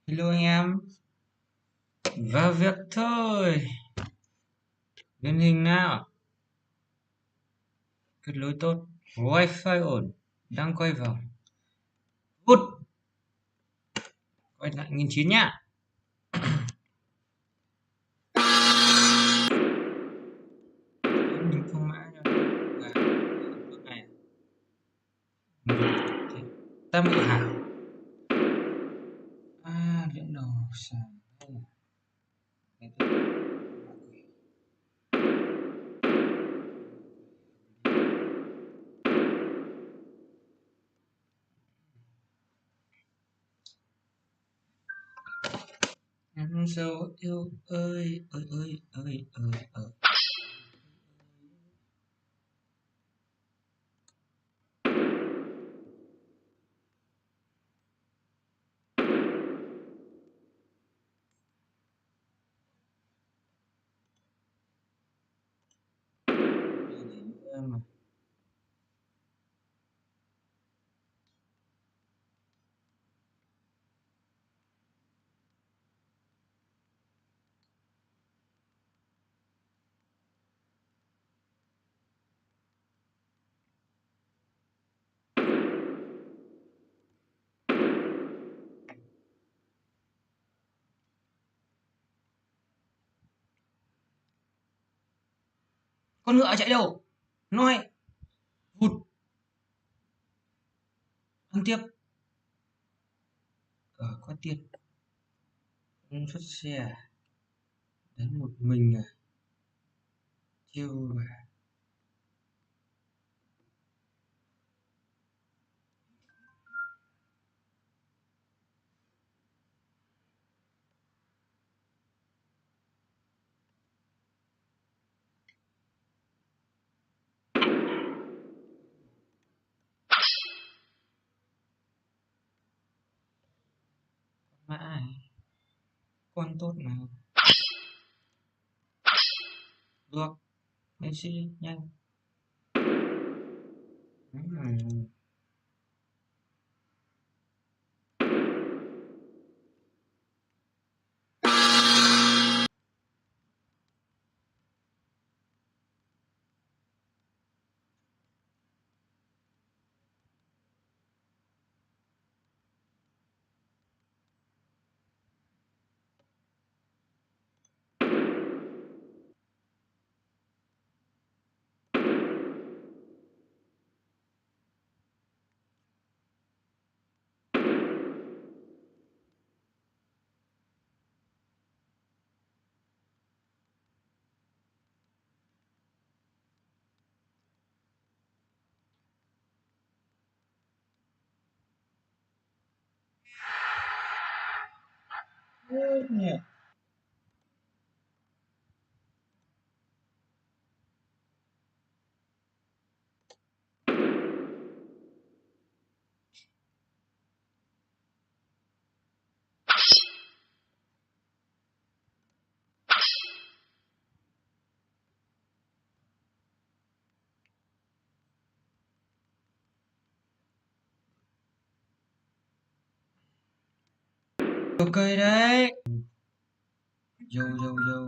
Hello anh em, vào việc thôi. Lên hình nào, kết nối tốt, wifi ổn, đang quay vòng. Hút, quay lại 1009 nhá. Mình không mã cho và bước này. Tam tự hào. Liễn đầu sàn đây là cái tự mã quỷ. Em dấu yêu ơi ơi ơi ơi ơi ơi. Mà con ngựa chạy đâu? Nói, vụt, ăn tiếp. Có tiền, không xuất xe, đánh một mình à? Chiêu à? Mã này, con tốt mà. Được, Messi nhanh. Nhỉ. Ok đấy. Yo yo yo.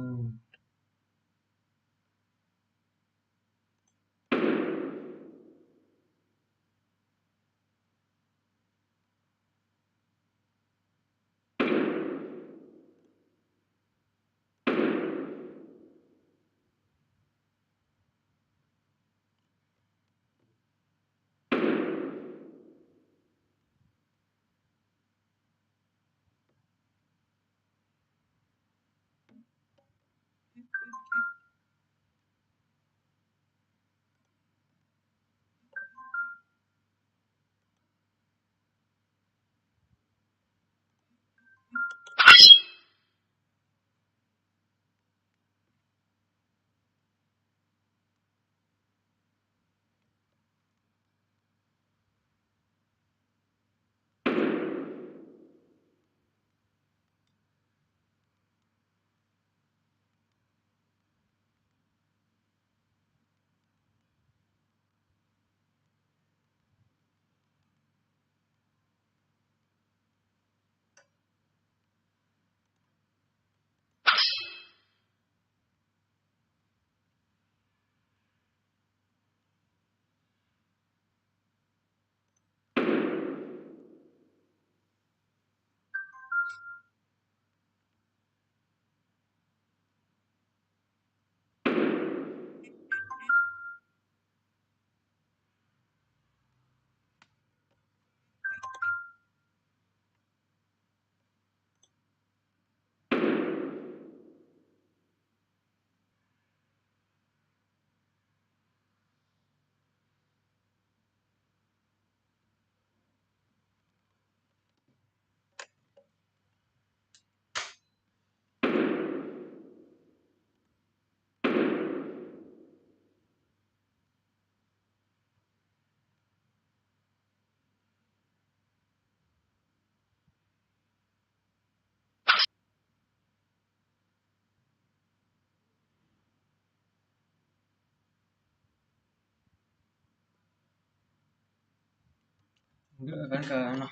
Enggak kan ke anak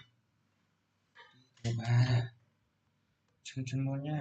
coba cun-cunnya.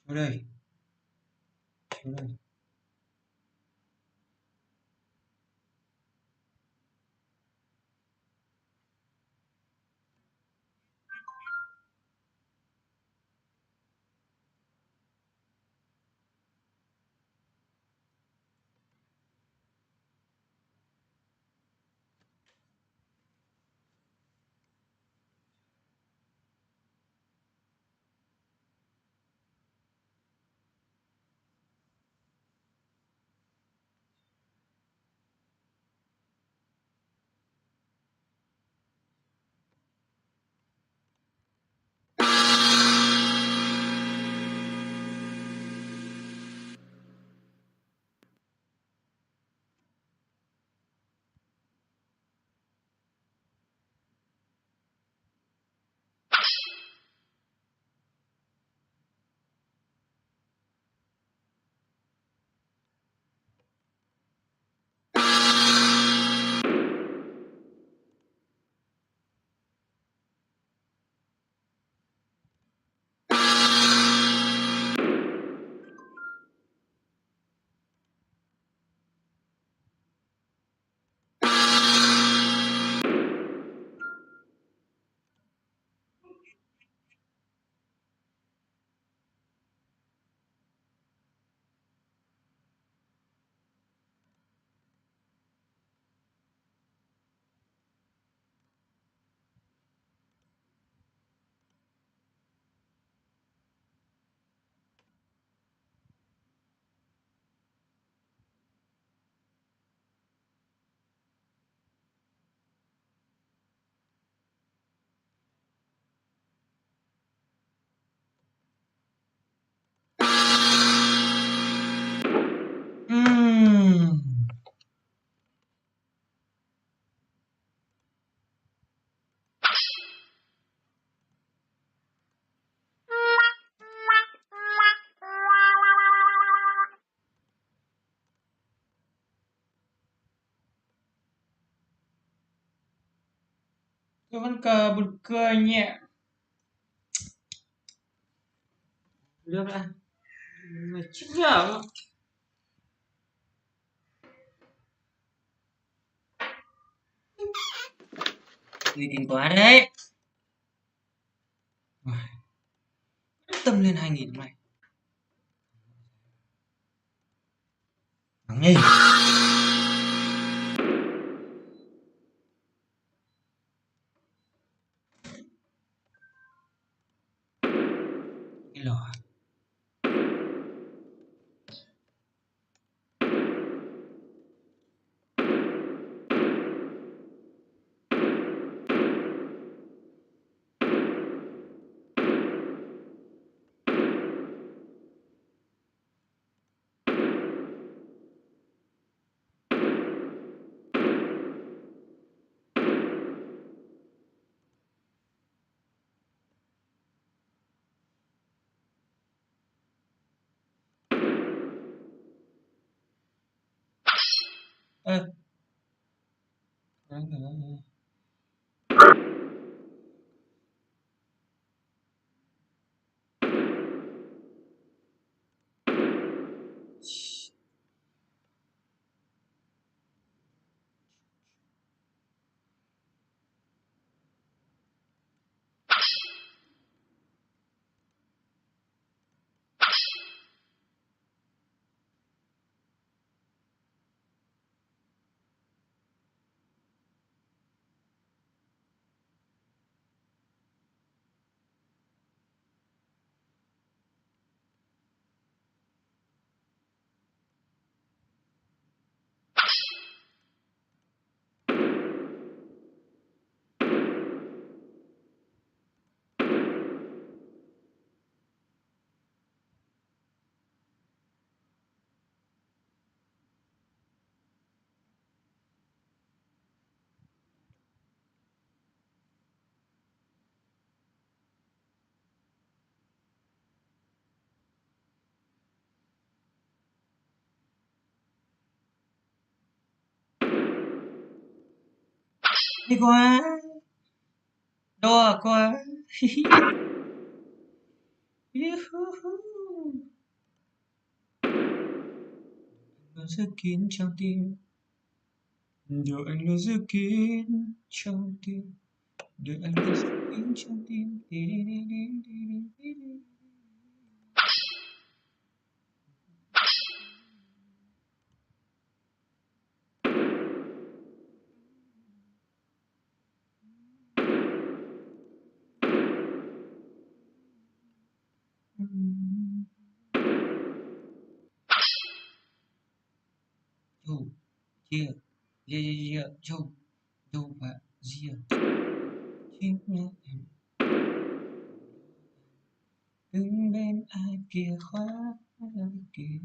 Udah, udah. Tôi vẫn cờ buồn cười nhẹ. Được đã. Mày chết nhở. Tùy tình quá đấy. Tâm lên 2000 hôm nay. Thằng nhỉ. Cái lò. Ơ. Hay quá. Đùa quá. Nó rất kín trong tim. Điều anh luôn giữ kín trong tim. Điều anh luôn giữ kín trong tim. Dù chia chia dù dù và chia chính nhớ em đứng bên ai kia khóa kia.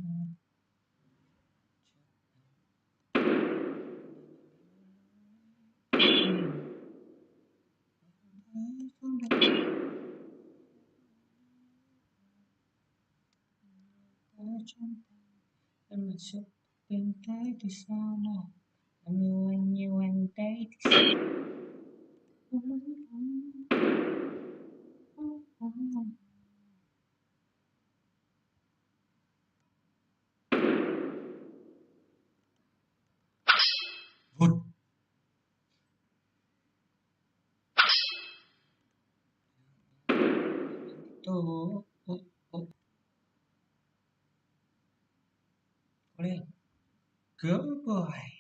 Em mà sức tình thế thì sao nào nhiều anh đấy thì sao. Vụt. Tô. Có lên. Good boy.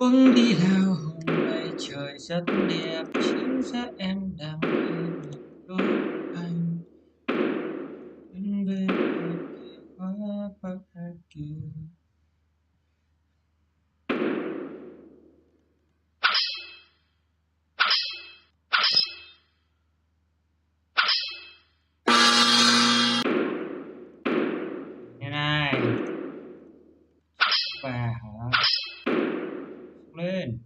Quân đi lao hồng mây trời rất đẹp, chính xác em đang đi một đôi anh bên bên kia hoa bắc kia. Thế này bà hả, lên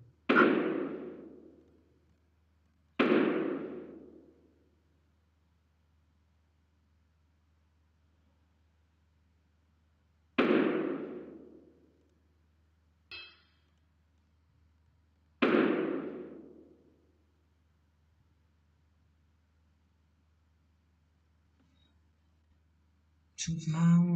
chú Phong.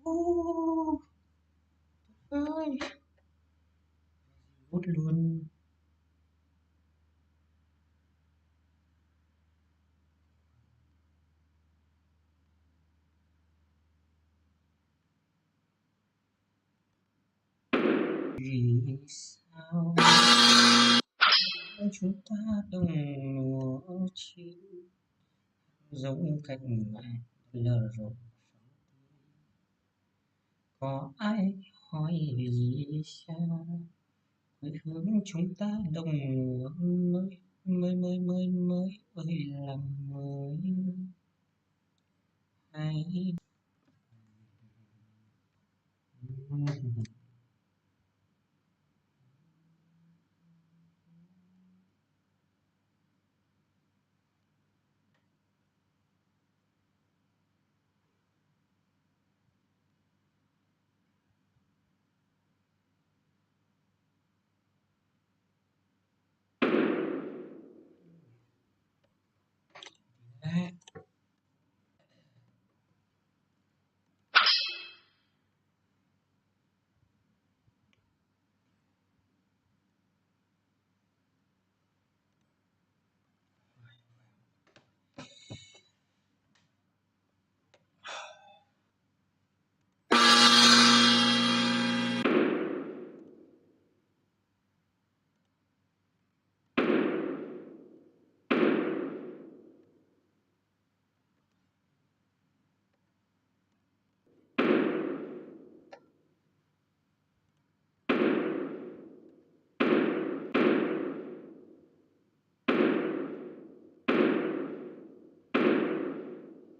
Ô, ơi hút luôn. Vì sao chúng ta đồng mùa chi giống cành mai lờ rộ, có ai hỏi vì sao quê hương chúng ta đồng mùa mới mới mới mới mới ơi là mới hay. Đấy.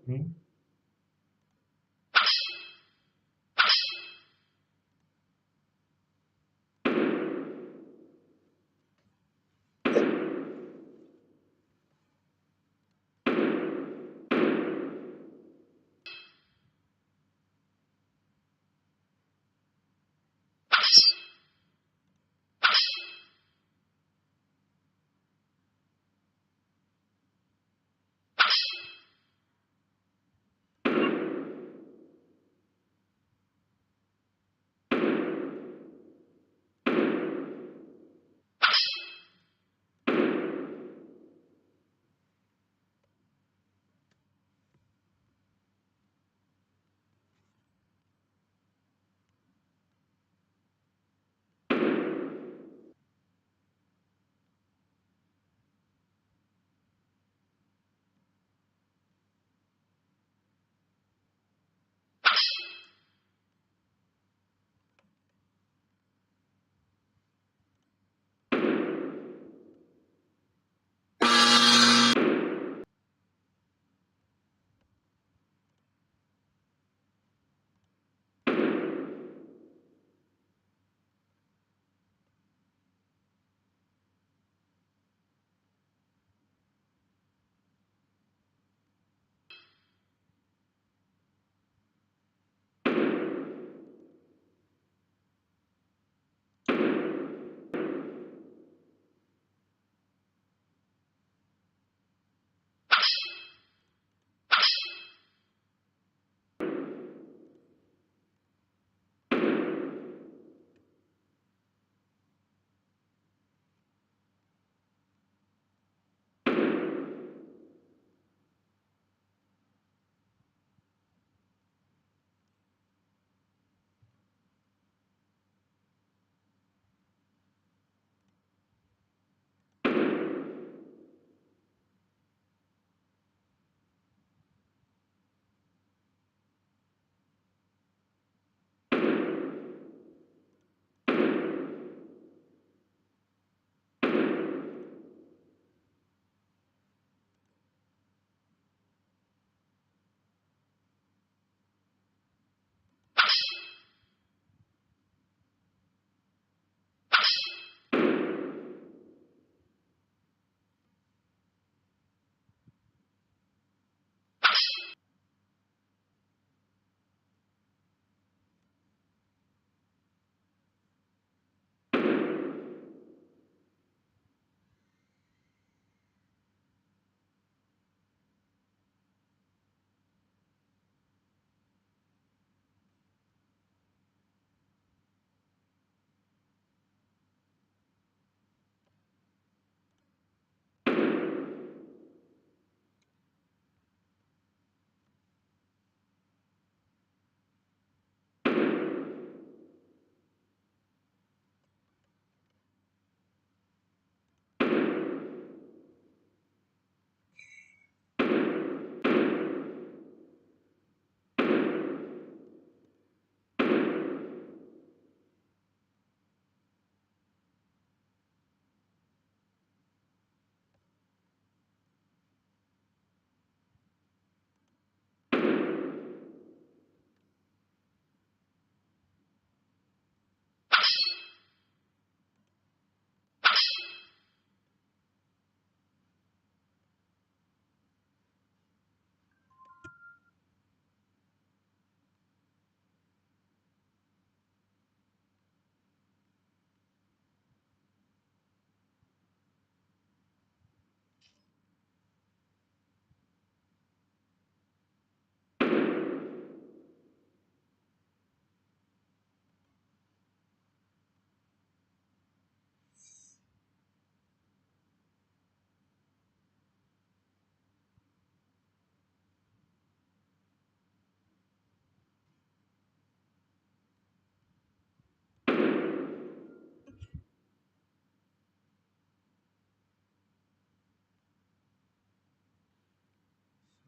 Ừ.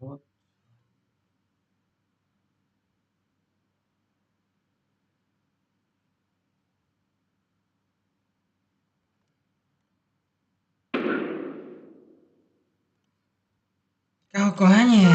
Tốt. Cao quá nhỉ.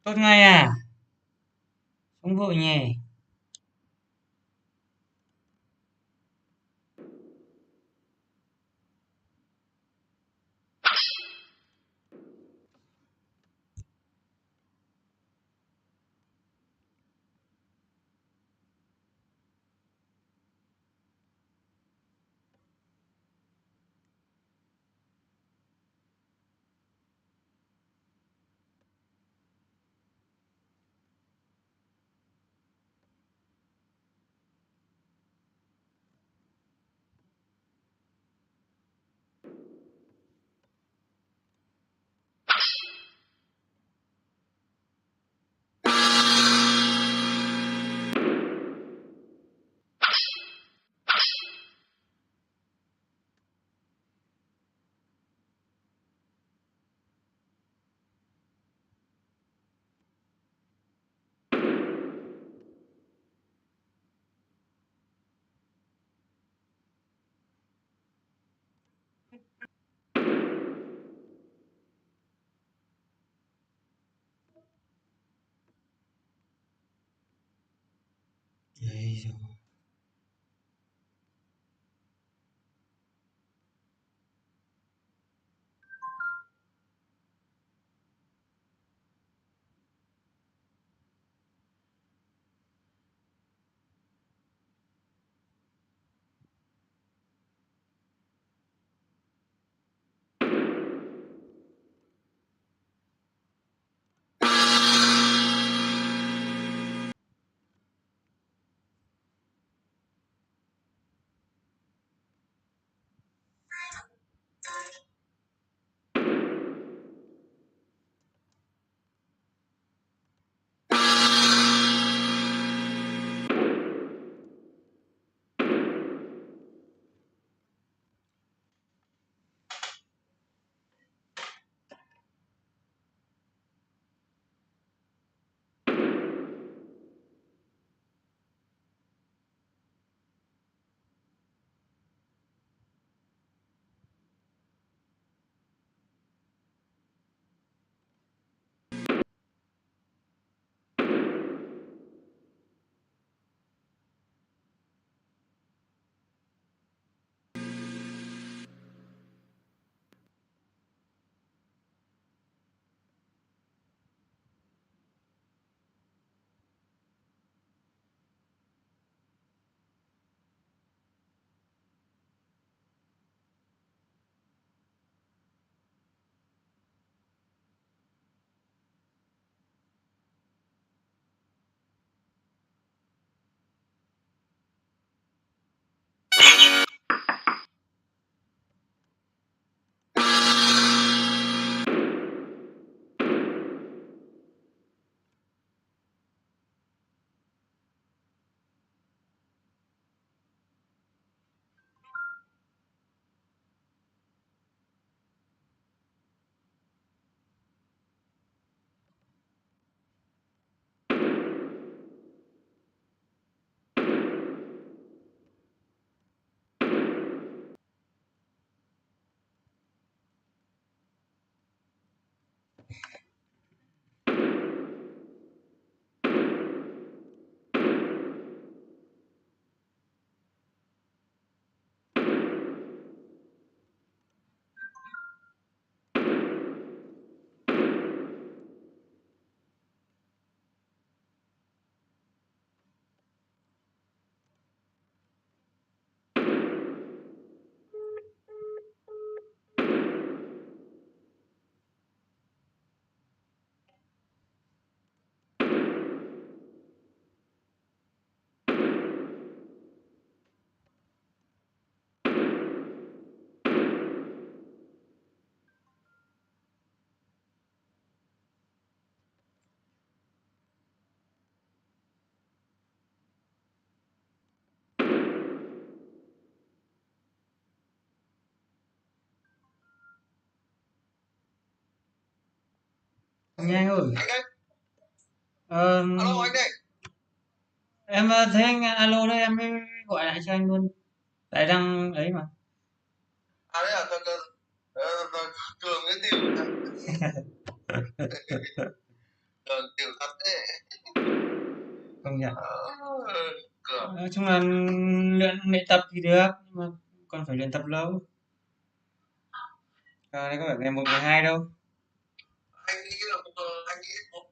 Tốt ngay à? Không vội nhỉ. Đấy rồi. Nhanh ơi. Anh ơi, Ờ, alo anh đây. em thấy anh alo đấy em mới gọi lại cho anh luôn. Tại đang ấy mà. À đấy à, Cường cái tiểu thật. Cường tiểu thật đấy. Công nhận. Cường. Nói chung là luyện tập thì được nhưng mà còn phải luyện tập lâu. Đây có phải ngày 1 ngày 2 đâu. Anh nghĩ là anh nghĩ một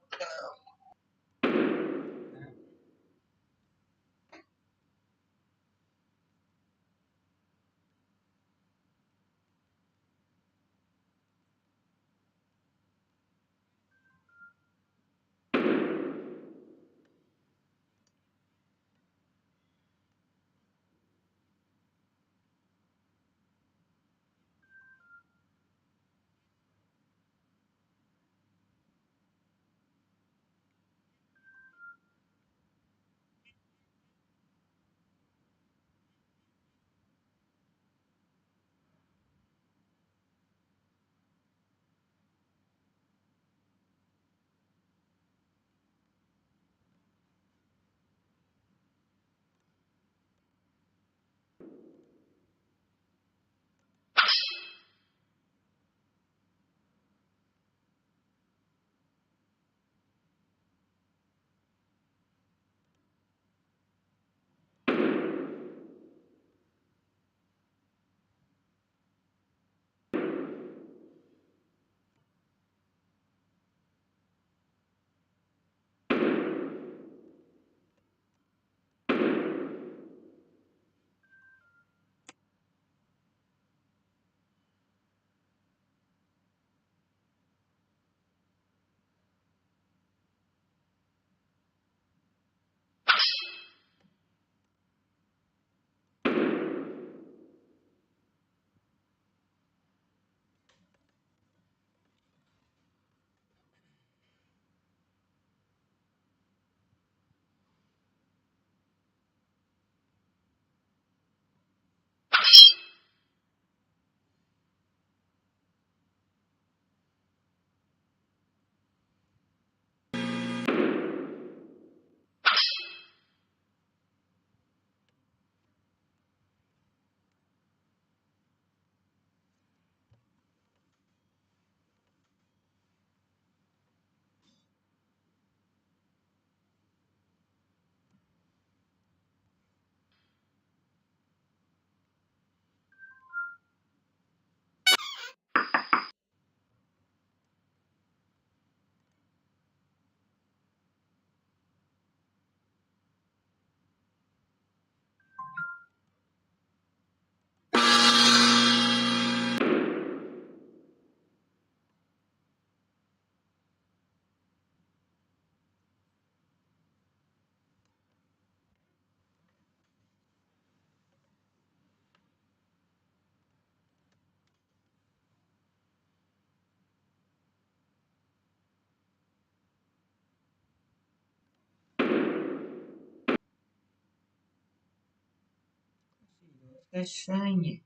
Cái sai nhỉ.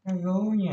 Cái gấu nhỉ.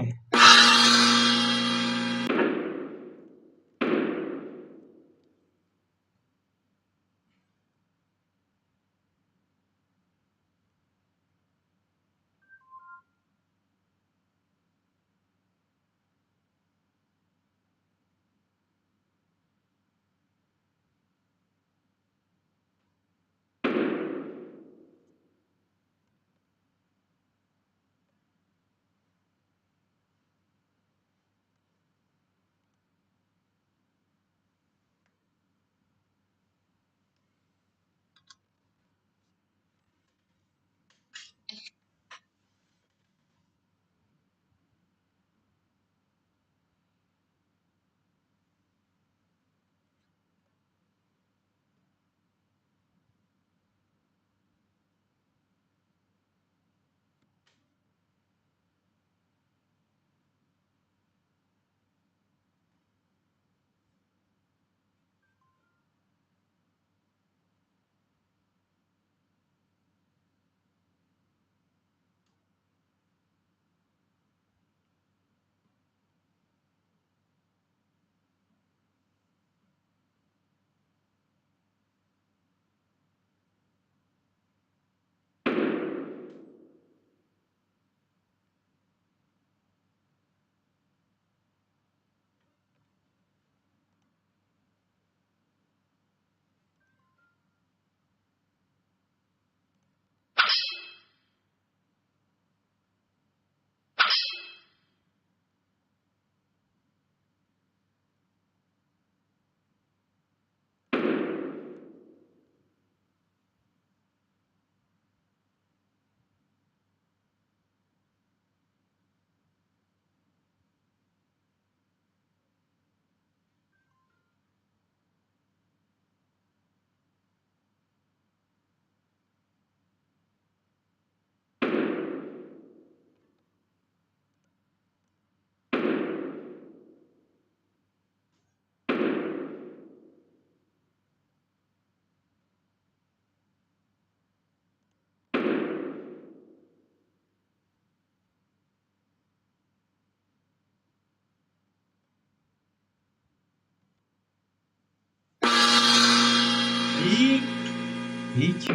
Thấy chưa?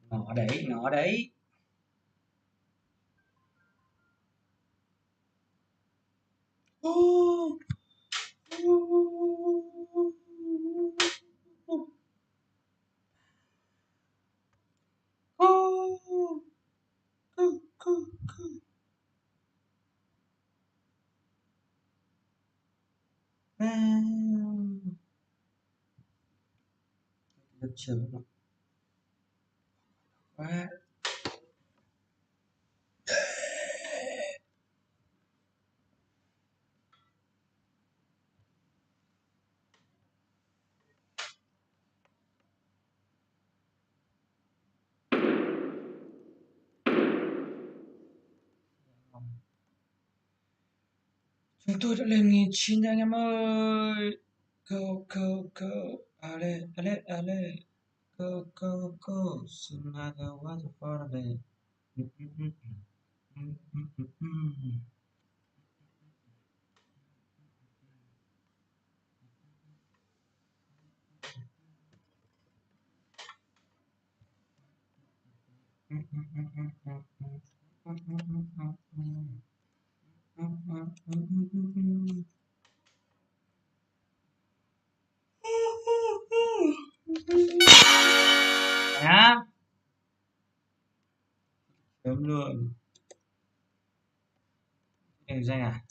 Ngọ đấy, ngọ đấy. Ô, Lập trường quá. Chúng tôi đã lên 1.900 anh em ơi. Go, go, go. Ale, ale, ale. Go, go, go. Sinaga waterfall. Nhá. Sớm luôn. Hình danh à?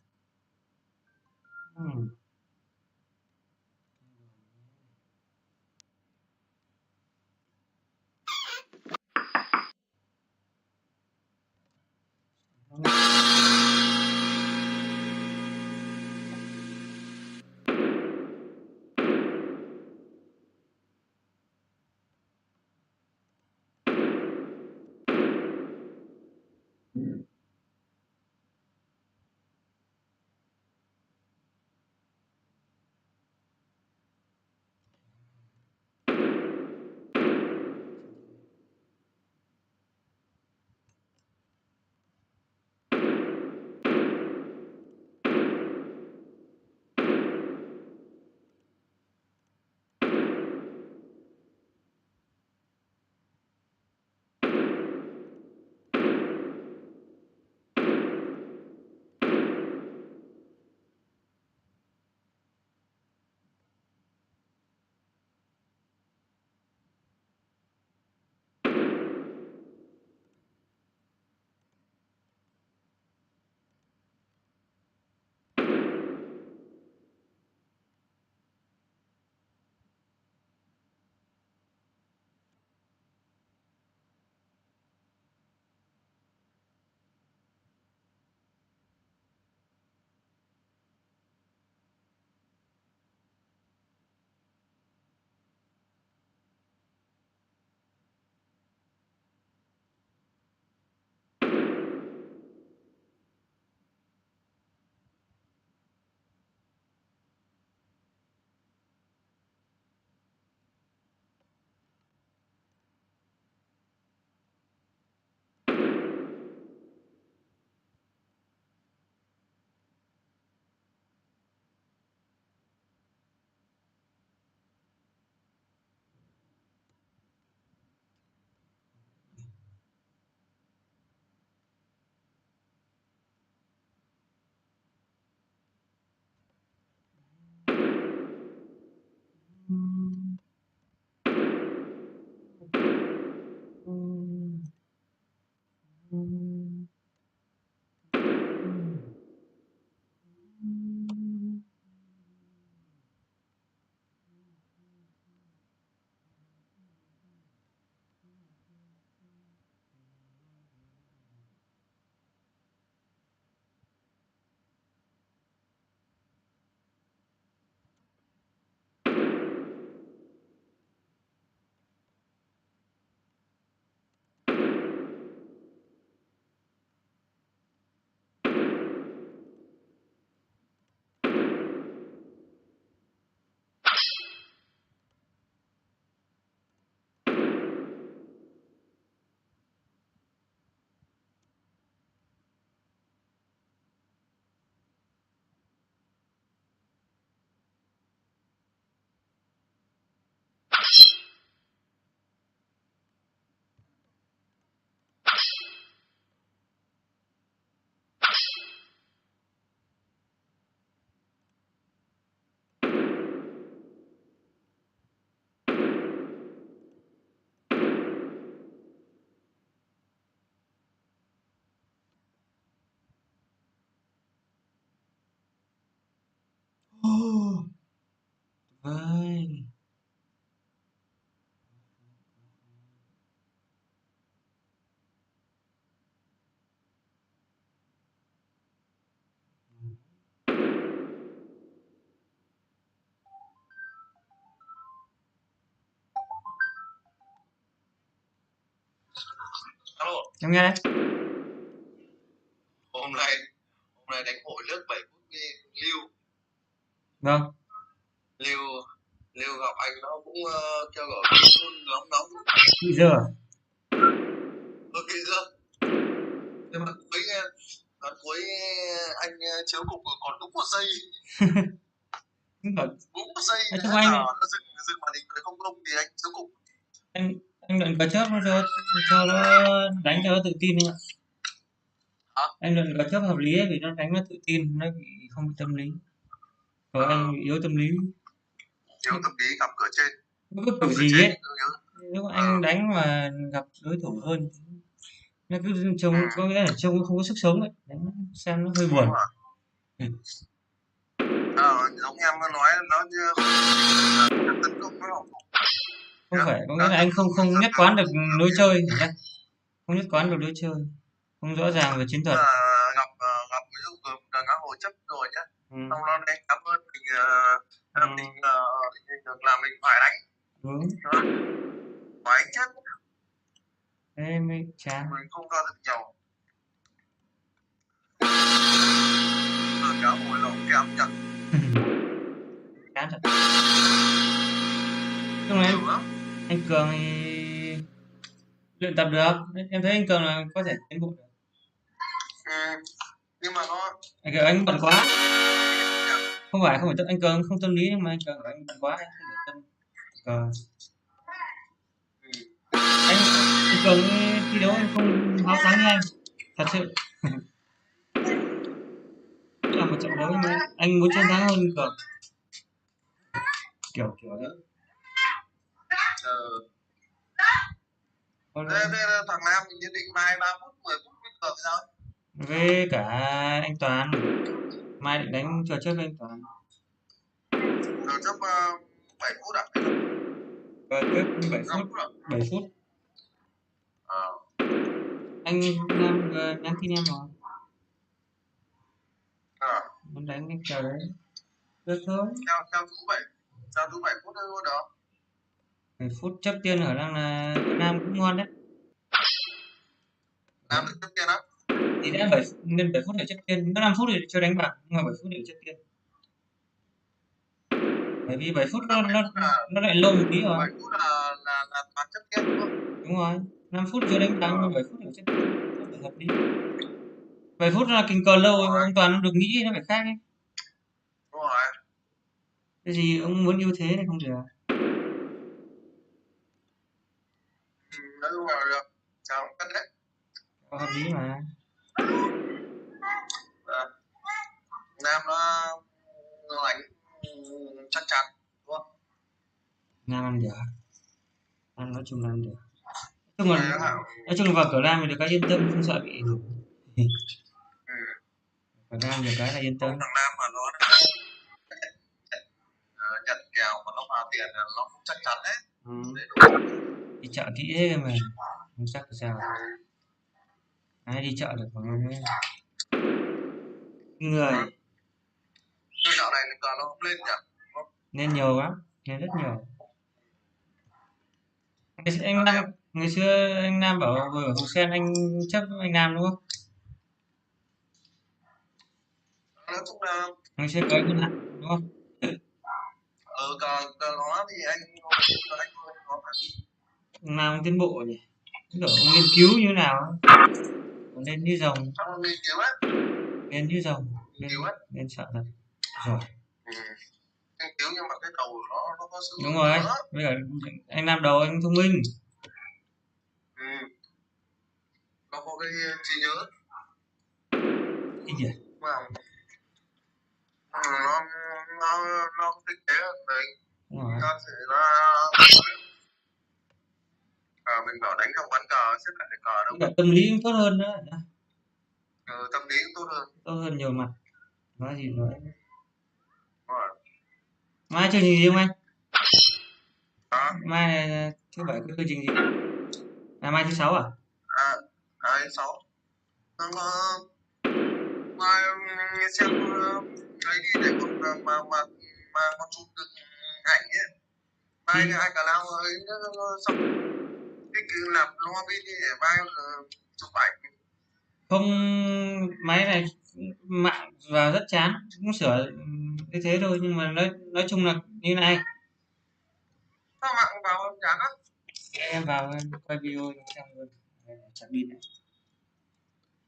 ơi. Alo, Em nghe đấy. hôm nay đánh hội lớp 7 phút đi Lưu Vâng. Lưu gặp anh nó cũng kêu gọi nóng nóng Bị giờ à? kỹ chưa? Nhưng mà cuối anh chiếu cục còn đúng 1 giây, Đúng rồi. đúng 1 giây Nói chung hết anh giờ nó dừng màn hình không thì anh chiếu cục. anh luyện cờ chớp nó cho nó đánh cho nó tự tin anh ạ. Hả? Anh luyện cờ chớp hợp lý ấy, vì nó đánh nó tự tin, nó bị không bị tâm lý. Còn anh bị yếu tâm lý. Yếu tâm lý gặp cửa trên. Nó cứ Gặp kiểu cửa gì trên ấy. thì nhớ. Lúc anh đánh mà gặp đối thủ hơn, nó cứ trông có nghĩa là trông nó không có sức sống ấy. Đánh xem nó hơi buồn. Ừ. Giống em nói nó như tấn công với hậu thủ. Không phải có nghĩa là anh không nhất quán được lối chơi nhá, không nhất quán được lối chơi, không rõ ràng về chiến thuật. Gặp ví dụ ngã hồ chấp rồi nhá, Ừ. xong nó đánh cảm ơn mình Ừ. được là mình phải đánh. Đúng. Phải đánh chết. Thế mới chán. Mình không ra được nhiều. Cá hồi lẩu kém nhỉ. Chán thật. Lúc này anh Cường thì luyện tập được, em thấy anh Cường là có thể tiến bộ được. Nhưng mà nó Anh bận quá. Không phải anh Cường không tâm lý, nhưng mà anh Cường của anh bận quá, anh không để tâm Cường. Anh Cường thi đấu anh không háo thắng như anh, thật sự. Là một trận đấu mà anh muốn chiến thắng hơn Cường, kiểu đấy. Thằng Nam mình nhận định mai 3 phút 10 phút với Cường sao? Với cả anh Toàn, mai định đánh trò chơi với anh Toàn. Rồi chấp 7 phút à? Tiếp 7 phút. 7 phút. Anh Nam nhắn tin em rồi. Muốn đánh cái trò đấy. Được thôi. Theo thứ 7 phút thôi đó. 7 phút chấp tiền ở đang là Nam cũng ngon đấy. Nam được chấp tiền á? Thì đã 7 nên 7 phút để chấp tiền, nó 5 phút để cho đánh bạc, nhưng mà 7 phút để chấp tiền. Bởi vì 7 phút nó lại lâu một tí rồi. 7 phút là toàn chấp tiền đúng không? Đúng rồi. 5 phút cho đánh bạc, nhưng mà 7 phút để chấp tiền nó phải hợp lý. 7 phút là kinh cờ lâu, ông Toàn nó được nghĩ nó phải khác ấy. Đúng rồi. Cái gì ông muốn ưu thế này không được. Nói chung là được. Chào cân đấy. Hợp lý mà. Nam nó đánh chắc chắn đúng không? Nam ăn được. Nam nói chung là ăn được. Nói chung là vào cửa Nam thì được cái yên tâm, không sợ bị ảnh hưởng. Cửa Nam được cái là yên tâm. Thằng Nam mà nó nhận kèo mà nó vào tiền là nó không chắc chắn đấy. Đi chợ kỹ thế mà không chắc là sao. Ai đi chợ được bằng ông ấy. Người dạo này cờ nó không lên nhỉ? nên nhiều lắm, nên rất nhiều. Ngày xưa anh Nam bảo ở Hồ Sen anh chấp anh Nam đúng không? Nói chung là Ngày xưa có anh Ngân Hàng đúng không? cờ nó thì anh Nam tiến bộ nhỉ? Kiểu ông nghiên cứu như thế nào? Lên như rồng. Lên như rồng. Lên sợ thật. Rồi. nghiên cứu nhưng mà cái đầu nó có sự Đúng rồi. Bây giờ anh Nam đầu anh thông minh. Nó có cái trí nhớ. Cái gì? Nó thực tế đấy. Đúng rồi. Mình bảo đánh trong quán cờ chứ phải cờ đâu. Cả tâm lý cũng tốt hơn nữa. Tâm lý cũng tốt hơn. Tốt hơn nhiều mặt. Nói gì nói. Mai chương trình gì không anh? Đó. Mai là thứ bảy có chương trình gì? À, mai thứ sáu à? À, đấy, 6. Mà mai xem ấy đi để còn mà còn chụp được ảnh ấy. Mai Thì ai cả lao ấy xong cái cứ làm lobby đi để mai chụp ảnh. không, máy này mạng vào rất chán, cũng sửa như thế thôi, nhưng mà nói chung là như này. Sao mạng vào chán á? Em vào em quay video xong rồi chặt pin này.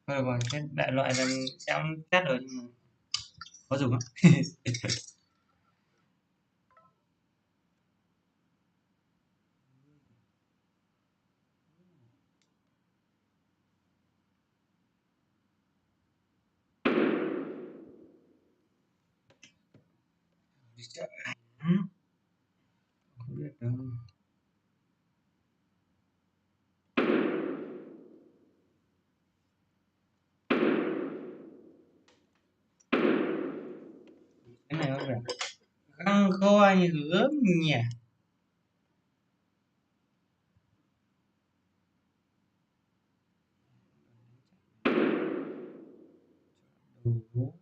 Thôi được rồi, cái đại loại là em test rồi nhưng mà có dùng lắm. Ừ, không biết đâu. Cái này có vẻ găng co như gớm nhỉ. Đủ.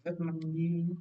Rất mong đi.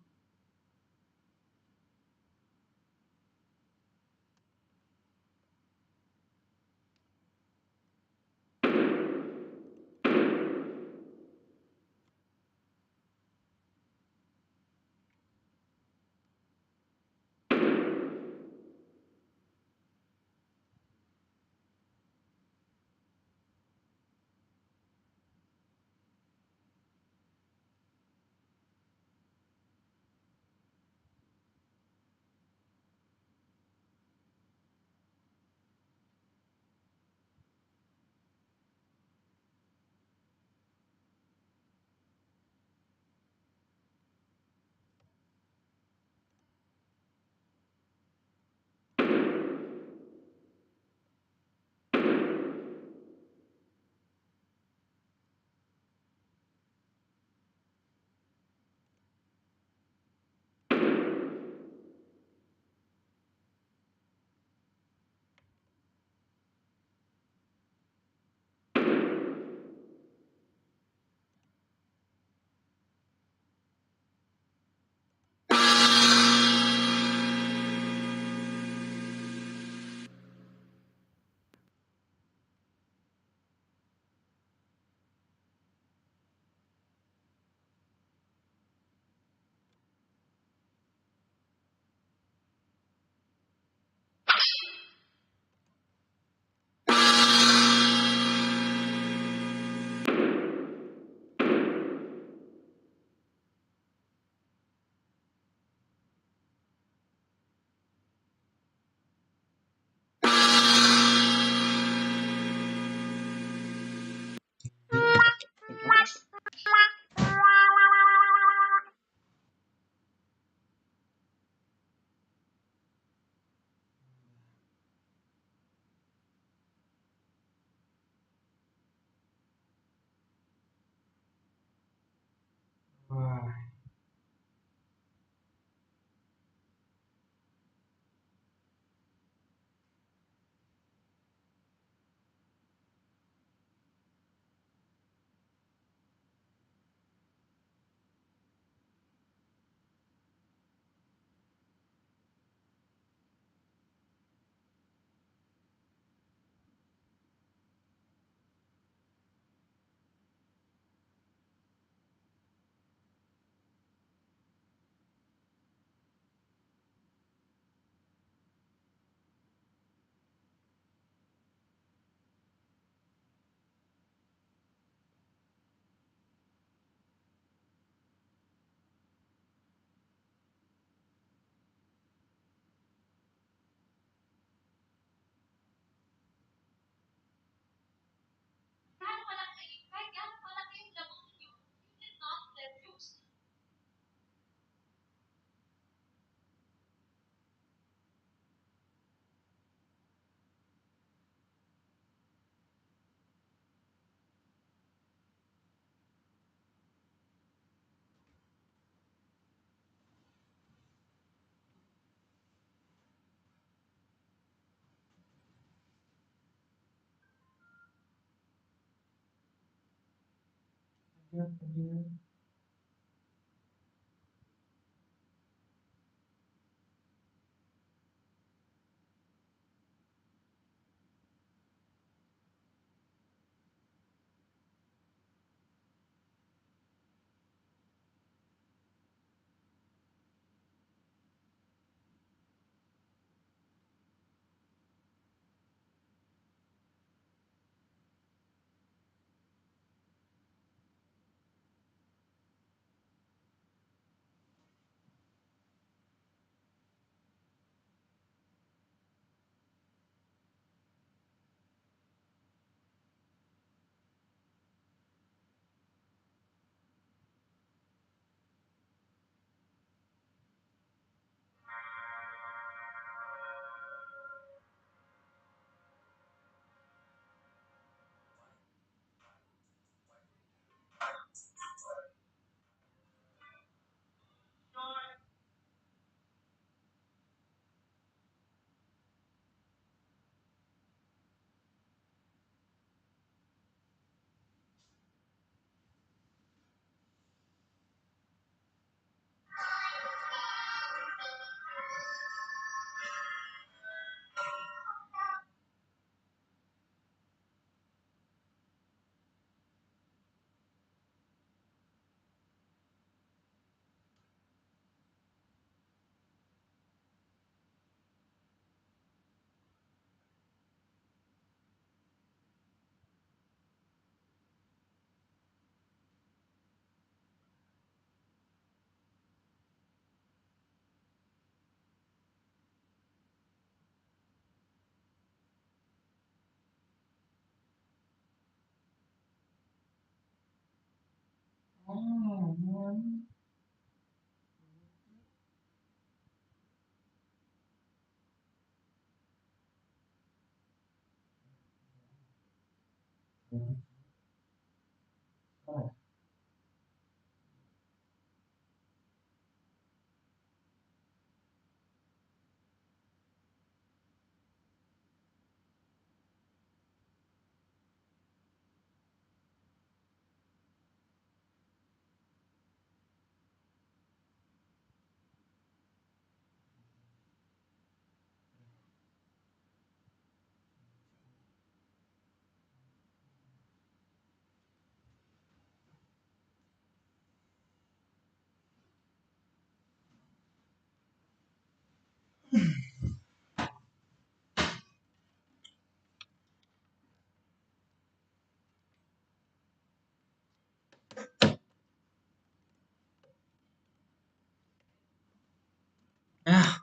À,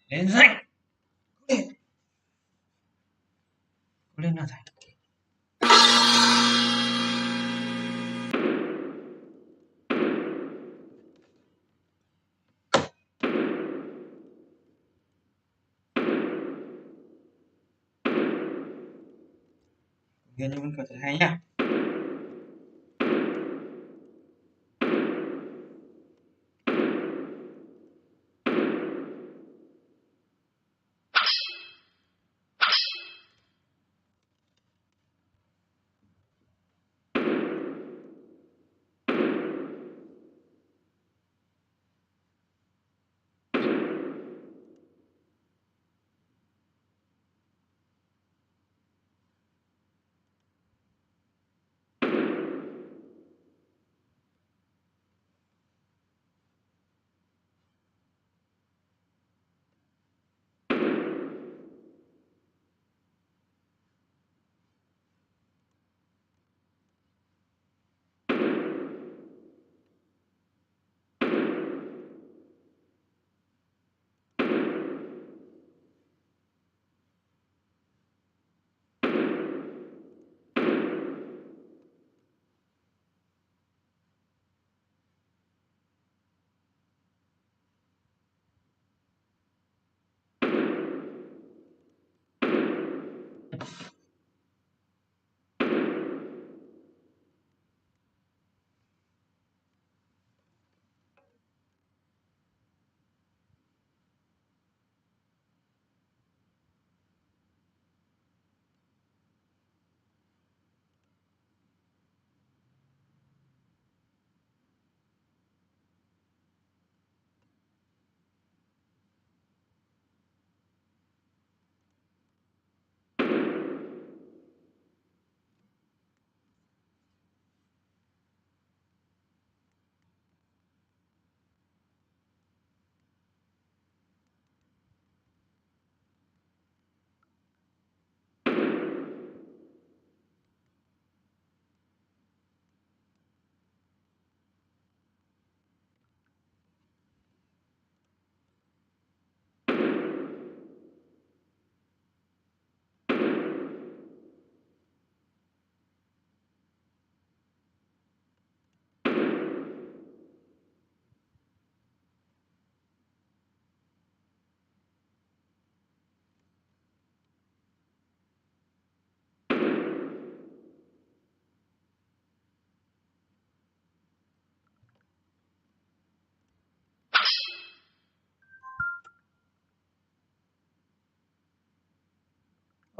lên danh. Cố lên nào thầy. Ghiền cho mình cờ thứ hai nha.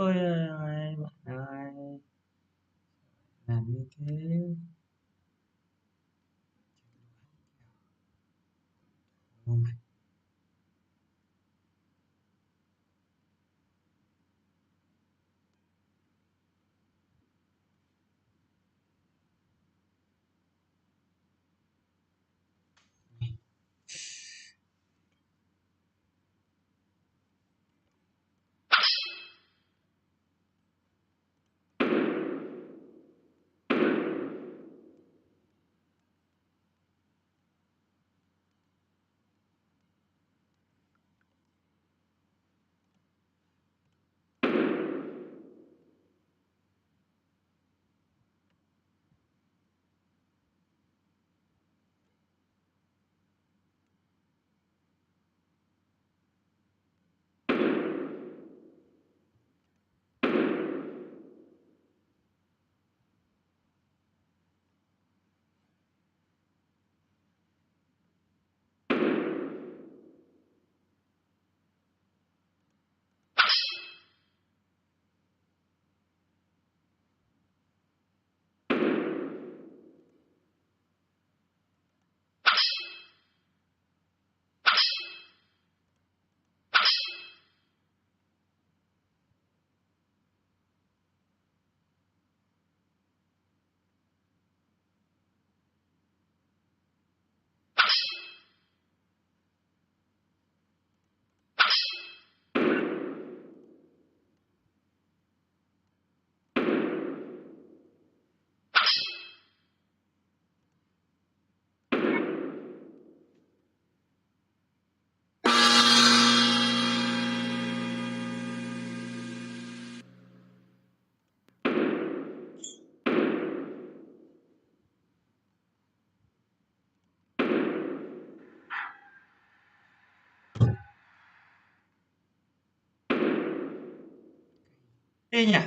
Ôi ơi, bạn ơi, làm như thế. Oh my. Thế nhỉ?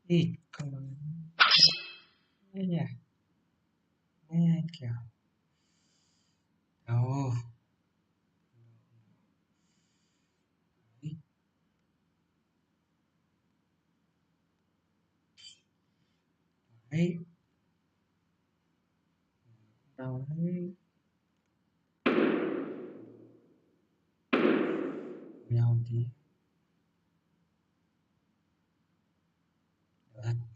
Ih, kalau ya, ini kya? Oh, baik, baik, baik, nhau tí, được.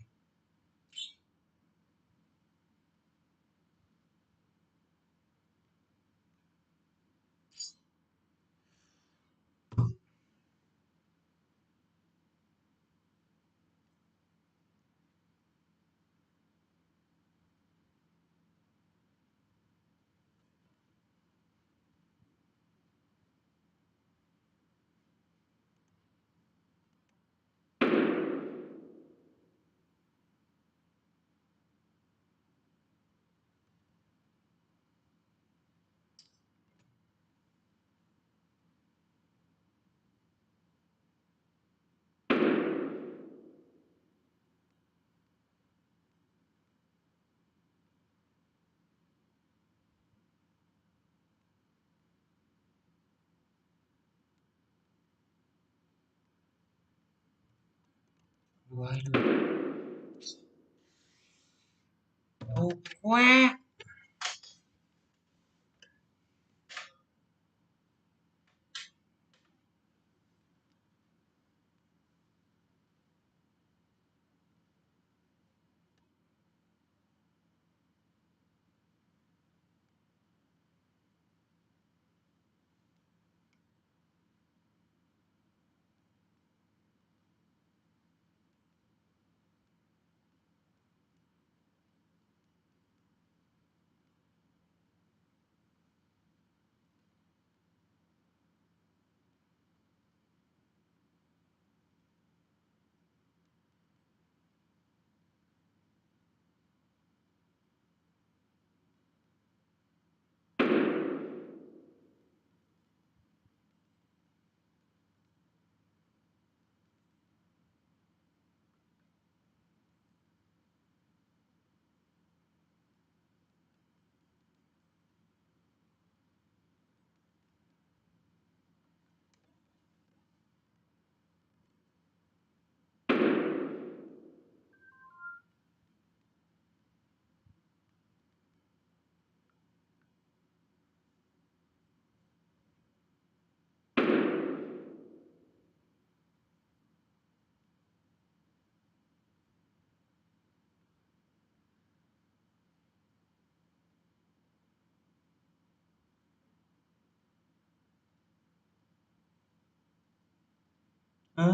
Quay luôn, lâu quá. Hả?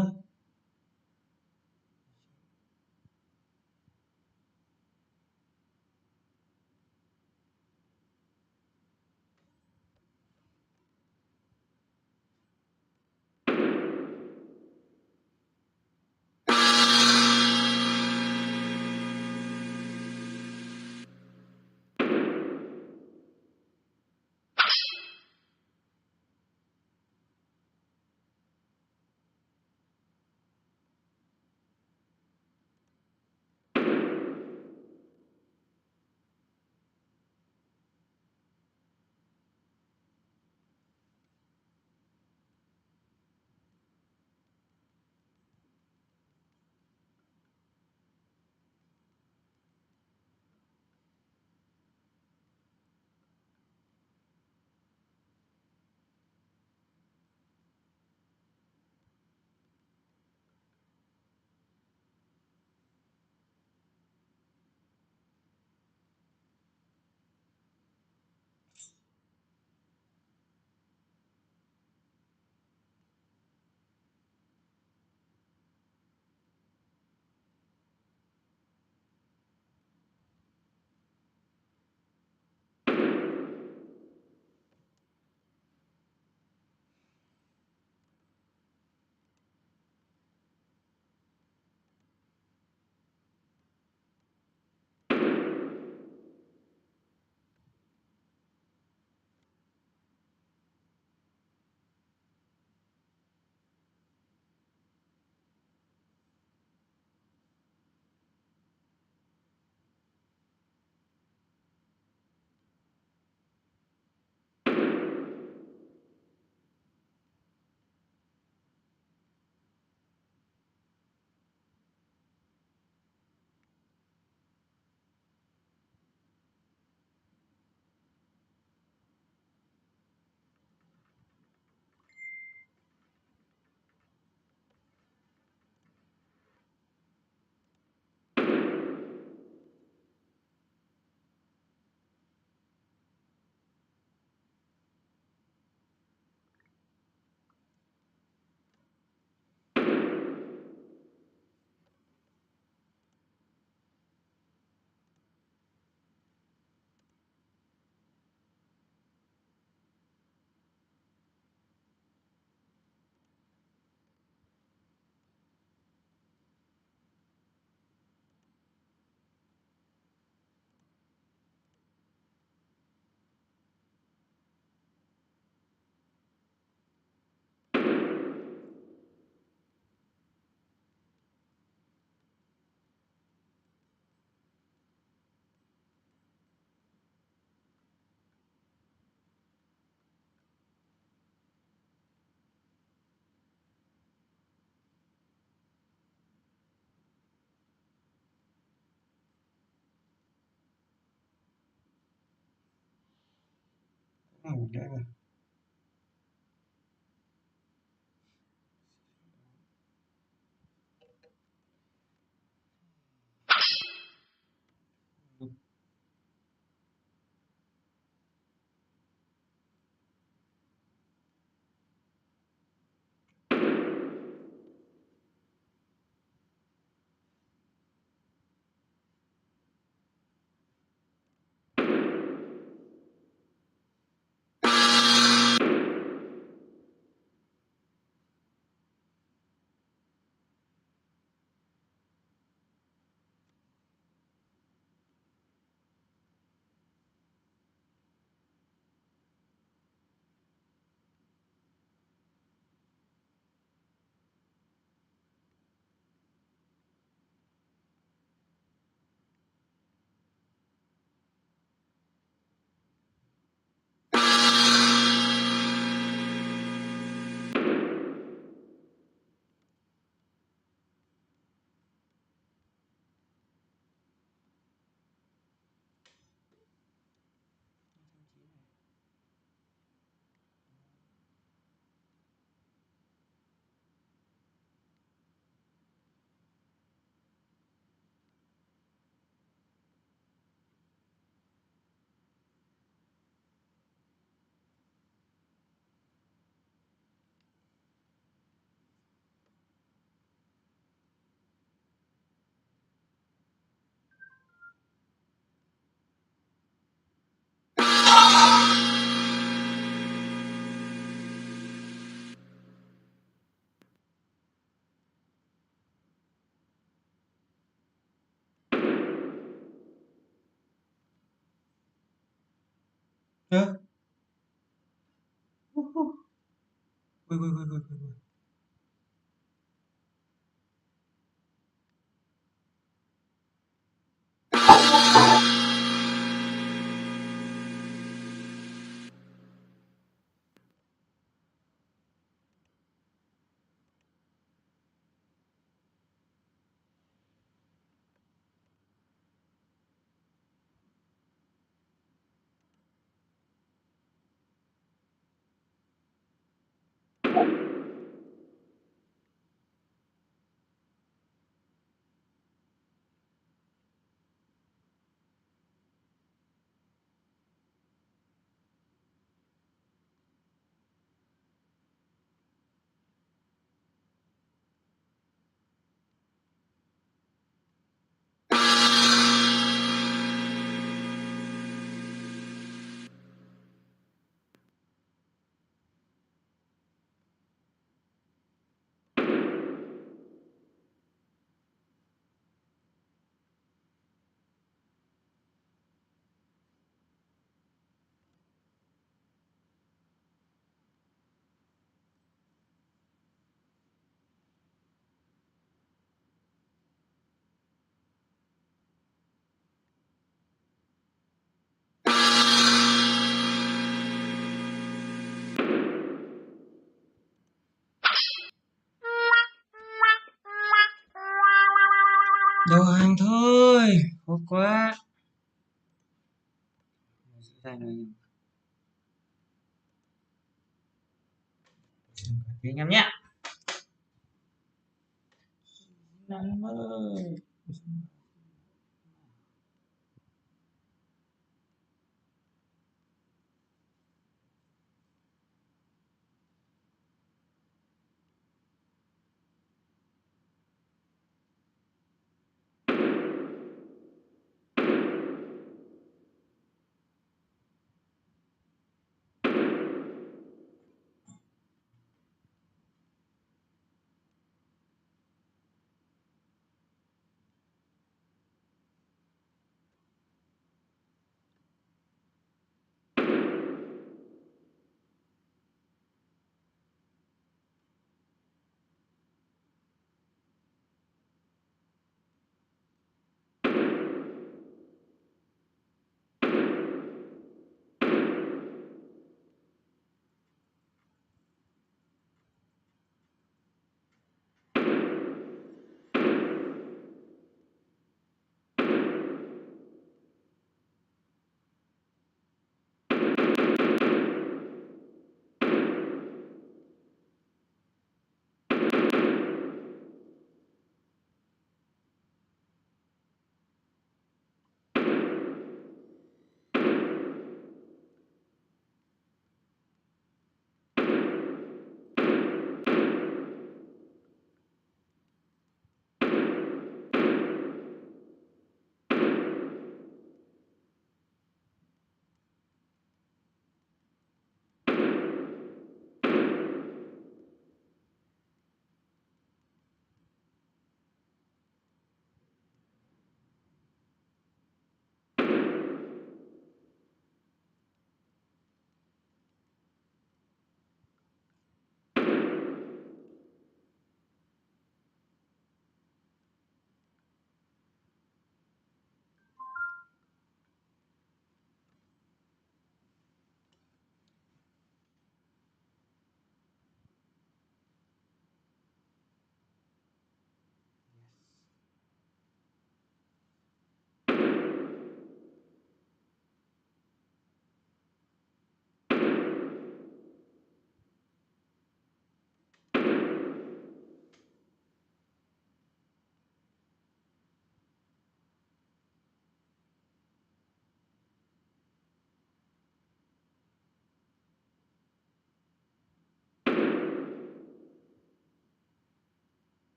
Đấy rồi. Ơ. Ui, ui, ui, ui, ui, ui. Đầu hàng thôi, khó quá. Đây này. Thì anh em nhé. Nắng ơi.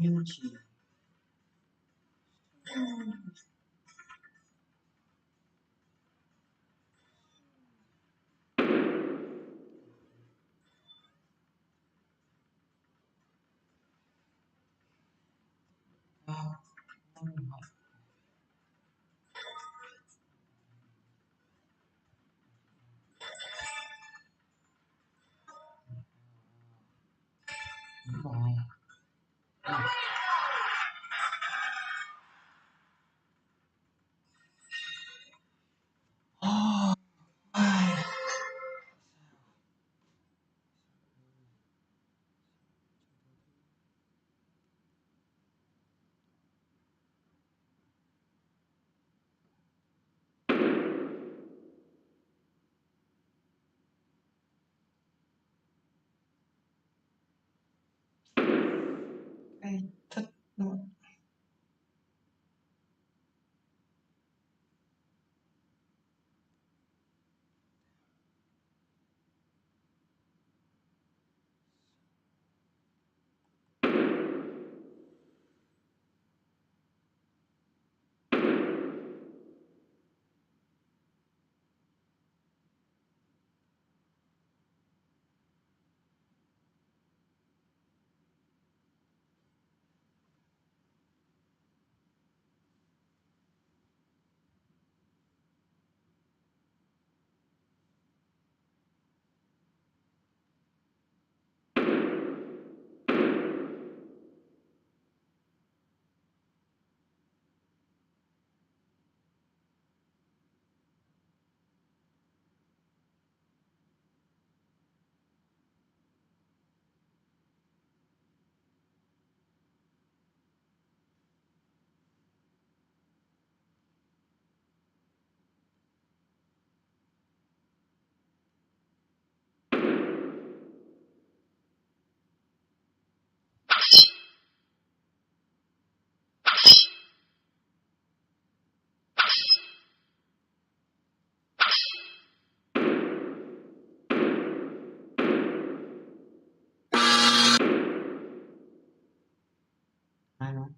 kiên trì. Năm học bài cái thất luôn. Ai nói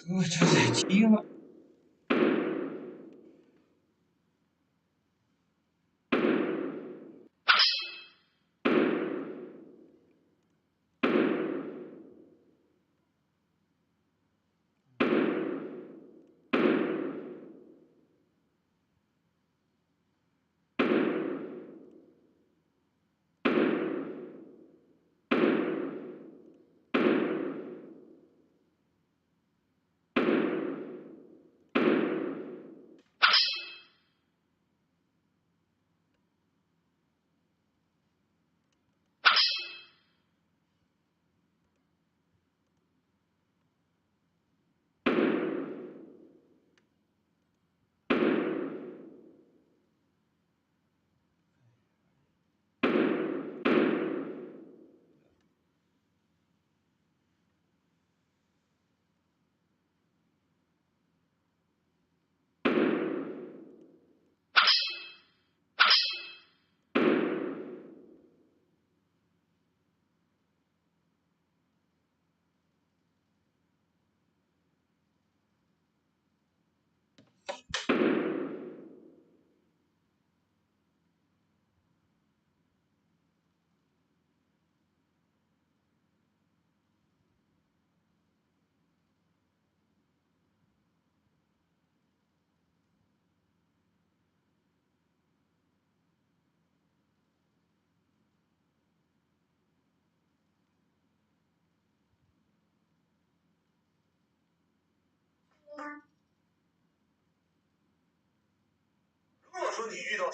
cứ cho giải trí không ạ? 说你遇到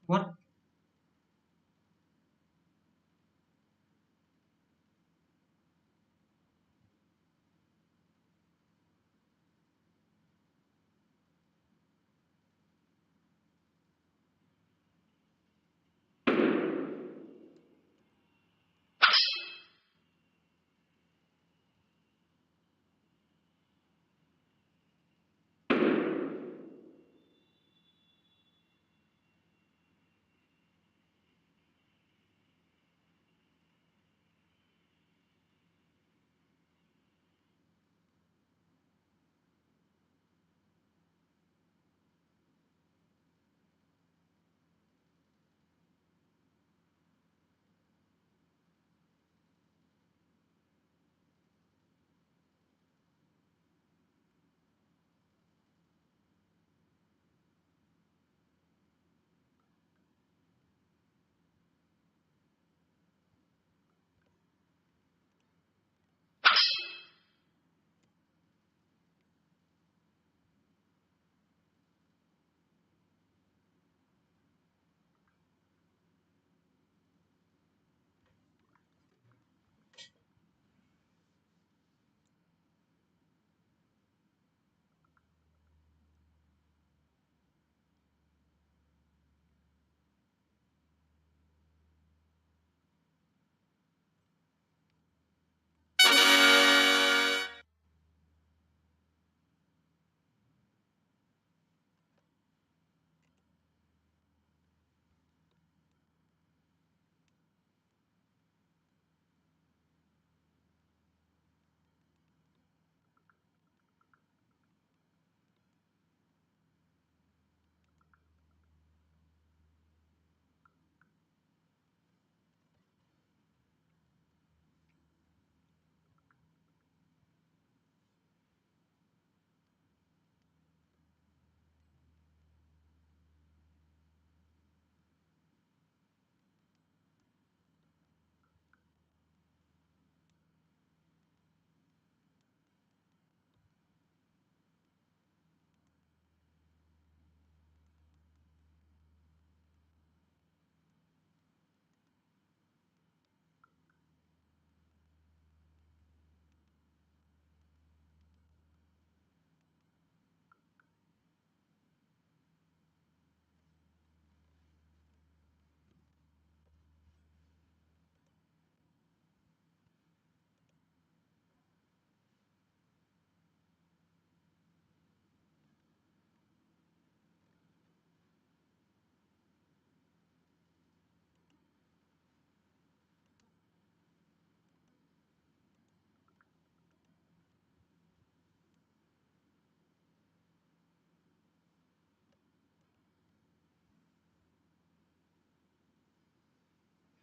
What?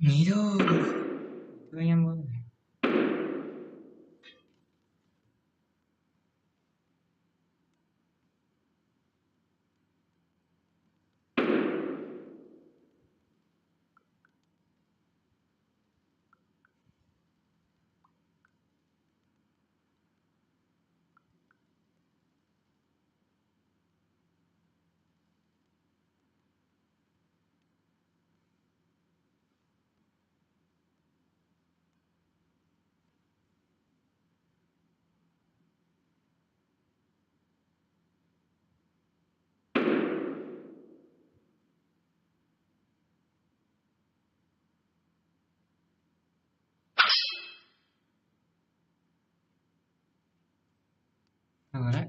Nghỉ thôi, thôi anh em ơi. Rồi đấy.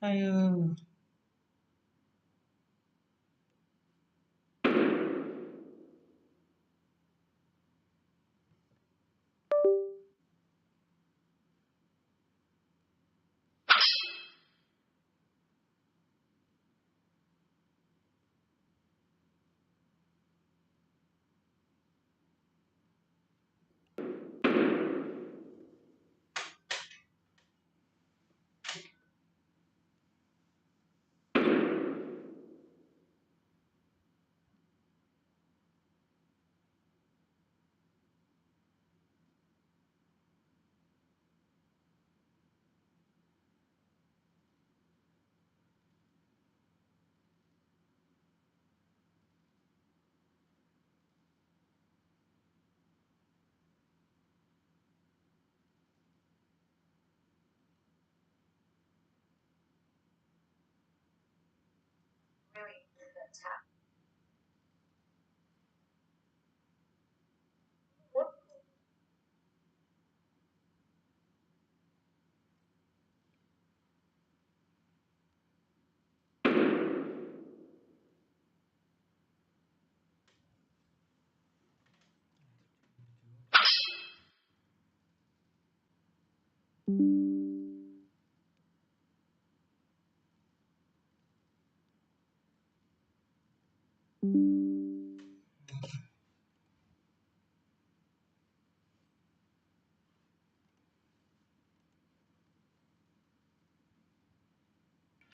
아유.